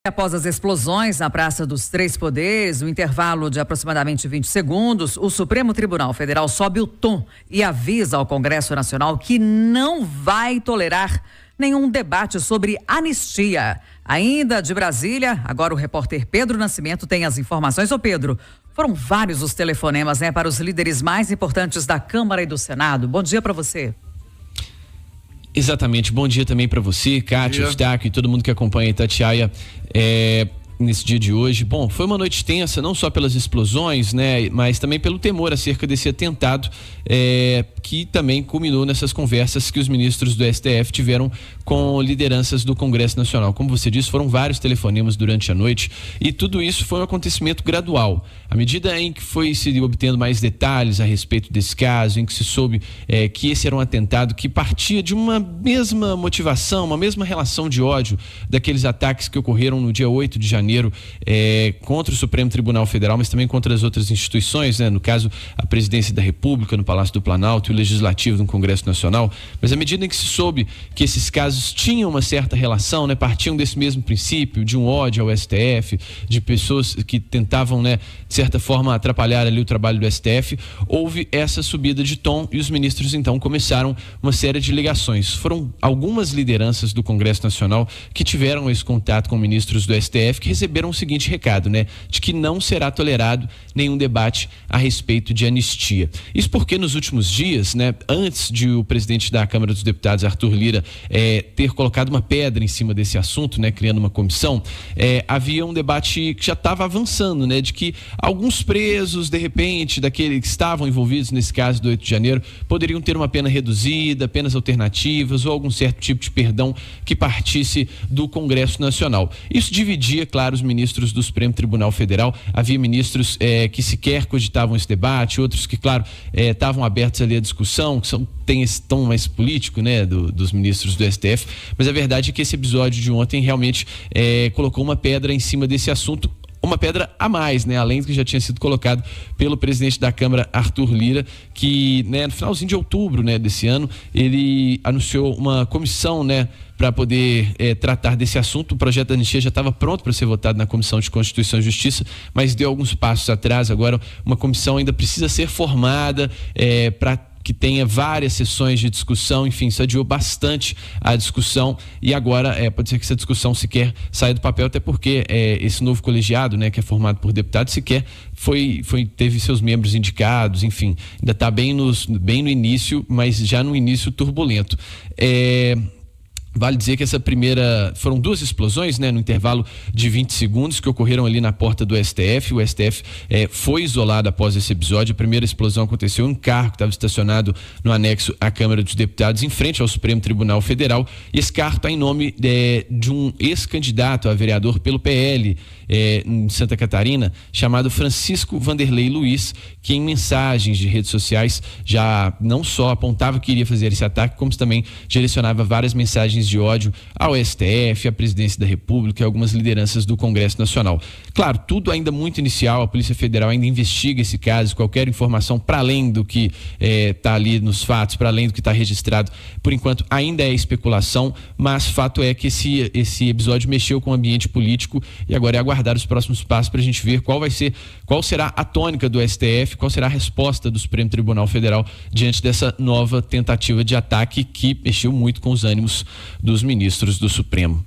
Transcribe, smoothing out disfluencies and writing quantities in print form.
Após as explosões na Praça dos Três Poderes, no intervalo de aproximadamente 20 segundos, o Supremo Tribunal Federal sobe o tom e avisa ao Congresso Nacional que não vai tolerar nenhum debate sobre anistia. Ainda de Brasília, agora o repórter Pedro Nascimento tem as informações. Ô Pedro, foram vários os telefonemas, para os líderes mais importantes da Câmara e do Senado. Bom dia para você. Exatamente, bom dia também para você, Kátia, Eustáquio e todo mundo que acompanha Itatiaia nesse dia de hoje. Bom, foi uma noite tensa, não só pelas explosões, mas também pelo temor acerca desse atentado, que também culminou nessas conversas que os ministros do STF tiveram com lideranças do Congresso Nacional. Como você disse, foram vários telefonemas durante a noite e tudo isso foi um acontecimento gradual. À medida em que foi se obtendo mais detalhes a respeito desse caso, em que se soube que esse era um atentado que partia de uma mesma motivação, uma mesma relação de ódio daqueles ataques que ocorreram no dia 8 de janeiro contra o Supremo Tribunal Federal, mas também contra as outras instituições, no caso a Presidência da República no Palácio do Planalto e o Legislativo no Congresso Nacional. Mas à medida em que se soube que esses casos tinham uma certa relação, partiam desse mesmo princípio de um ódio ao STF, de pessoas que tentavam, de certa forma, atrapalhar ali o trabalho do STF, houve essa subida de tom e os ministros então começaram uma série de ligações. Foram algumas lideranças do Congresso Nacional que tiveram esse contato com ministros do STF, que receberam o seguinte recado, de que não será tolerado nenhum debate a respeito de anistia. Isso porque nos últimos dias, antes de o presidente da Câmara dos Deputados, Arthur Lira, ter colocado uma pedra em cima desse assunto, criando uma comissão, havia um debate que já estava avançando, de que alguns presos, de repente, daqueles que estavam envolvidos nesse caso do 8 de janeiro, poderiam ter uma pena reduzida, penas alternativas ou algum certo tipo de perdão que partisse do Congresso Nacional. Isso dividia, claro, os ministros do Supremo Tribunal Federal. Havia ministros que sequer cogitavam esse debate, outros que, claro, estavam abertos ali à discussão, que tem esse tom mais político, dos ministros do STF, mas a verdade é que esse episódio de ontem realmente colocou uma pedra em cima desse assunto, uma pedra a mais, além do que já tinha sido colocado pelo presidente da Câmara, Arthur Lira, que no finalzinho de outubro desse ano, ele anunciou uma comissão, para poder tratar desse assunto. O projeto da anistia já estava pronto para ser votado na Comissão de Constituição e Justiça, mas deu alguns passos atrás. Agora uma comissão ainda precisa ser formada para que tenha várias sessões de discussão, enfim, isso adiou bastante a discussão e agora pode ser que essa discussão sequer saia do papel, até porque esse novo colegiado, que é formado por deputados, sequer teve seus membros indicados, enfim, ainda está bem no início, mas já no início turbulento. Vale dizer que foram duas explosões, no intervalo de 20 segundos que ocorreram ali na porta do STF. O STF foi isolado após esse episódio. A primeira explosão aconteceu em um carro que estava estacionado no anexo à Câmara dos Deputados, em frente ao Supremo Tribunal Federal. E esse carro está em nome de um ex-candidato a vereador pelo PL em Santa Catarina, chamado Francisco Vanderlei Luiz, que em mensagens de redes sociais já não só apontava que iria fazer esse ataque, como também direcionava várias mensagens de ódio ao STF, à Presidência da República e algumas lideranças do Congresso Nacional. Claro, tudo ainda muito inicial, a Polícia Federal ainda investiga esse caso, qualquer informação para além do que está ali nos fatos, para além do que está registrado, por enquanto ainda é especulação, mas fato é que esse episódio mexeu com o ambiente político e agora é aguardar os próximos passos para a gente ver qual será a tônica do STF, qual será a resposta do Supremo Tribunal Federal diante dessa nova tentativa de ataque que mexeu muito com os ânimos dos ministros do Supremo.